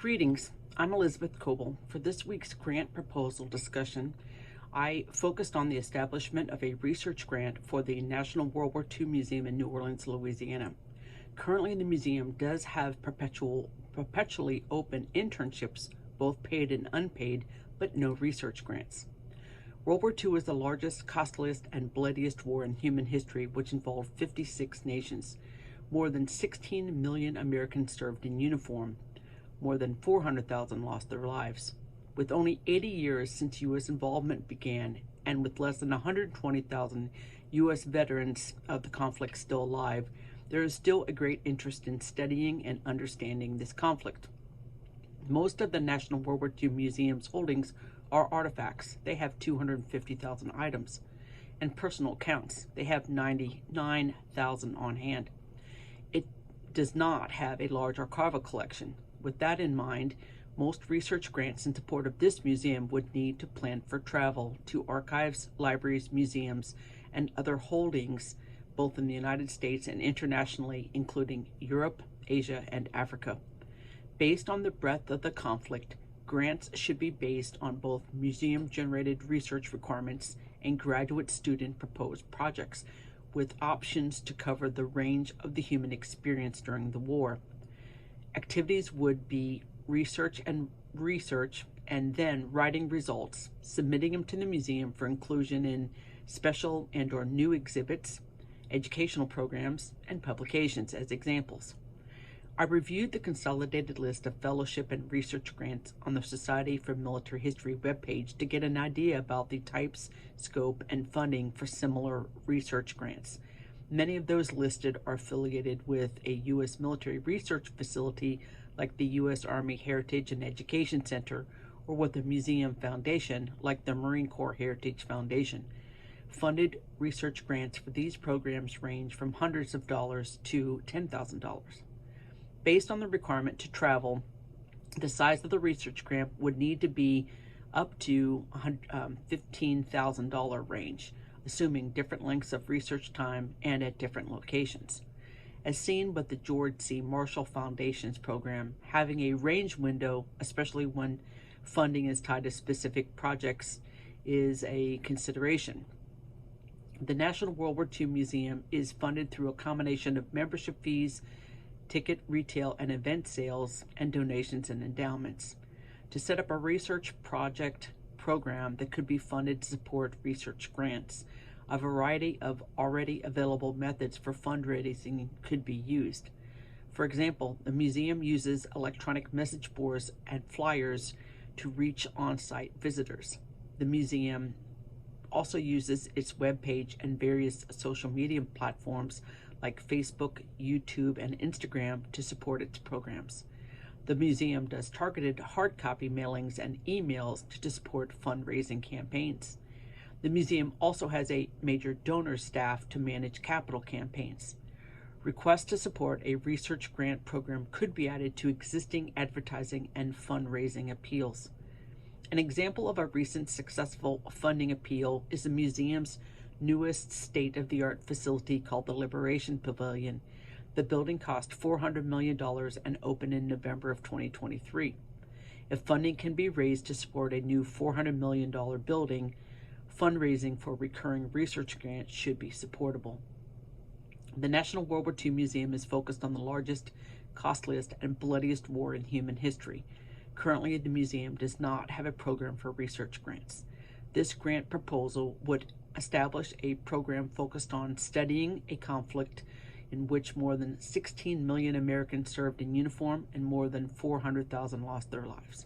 Greetings, I'm Elizabeth Coble. For this week's grant proposal discussion, I focused on the establishment of a research grant for the National World War II Museum in New Orleans, Louisiana. Currently, the museum does have perpetually open internships, both paid and unpaid, but no research grants. World War II was the largest, costliest, and bloodiest war in human history, which involved 56 nations. More than 16 million Americans served in uniform. More than 400,000 lost their lives. With only 80 years since U.S. involvement began, and with less than 120,000 U.S. veterans of the conflict still alive, there is still a great interest in studying and understanding this conflict. Most of the National World War II Museum's holdings are artifacts. They have 250,000 items. And personal accounts. They have 99,000 on hand. It does not have a large archival collection. With that in mind, most research grants in support of this museum would need to plan for travel to archives, libraries, museums, and other holdings, both in the United States and internationally, including Europe, Asia, and Africa. Based on the breadth of the conflict, grants should be based on both museum-generated research requirements and graduate student proposed projects, with options to cover the range of the human experience during the war. Activities would be research and then writing results, submitting them to the museum for inclusion in special and/or new exhibits, educational programs, and publications as examples. I reviewed the consolidated list of fellowship and research grants on the Society for Military History webpage to get an idea about the types, scope, and funding for similar research grants. Many of those listed are affiliated with a U.S. military research facility like the U.S. Army Heritage and Education Center, or with a museum foundation like the Marine Corps Heritage Foundation. Funded research grants for these programs range from hundreds of dollars to $10,000. Based on the requirement to travel, the size of the research grant would need to be up to $15,000 range, assuming different lengths of research time and at different locations. As seen with the George C. Marshall Foundation's program, having a range window, especially when funding is tied to specific projects, is a consideration. The National World War II Museum is funded through a combination of membership fees, ticket, retail, and event sales, and donations and endowments. To set up a research project program that could be funded to support research grants, a variety of already available methods for fundraising could be used. For example, the museum uses electronic message boards and flyers to reach on-site visitors. The museum also uses its webpage and various social media platforms like Facebook, YouTube, and Instagram to support its programs. The museum does targeted hard copy mailings and emails to support fundraising campaigns. The museum also has a major donor staff to manage capital campaigns. Requests to support a research grant program could be added to existing advertising and fundraising appeals. An example of a recent successful funding appeal is the museum's newest state-of-the-art facility called the Liberation Pavilion. The building cost $400 million and opened in November of 2023. If funding can be raised to support a new $400 million building, fundraising for recurring research grants should be supportable. The National World War II Museum is focused on the largest, costliest, and bloodiest war in human history. Currently, the museum does not have a program for research grants. This grant proposal would establish a program focused on studying a conflict in which more than 16 million Americans served in uniform and more than 400,000 lost their lives.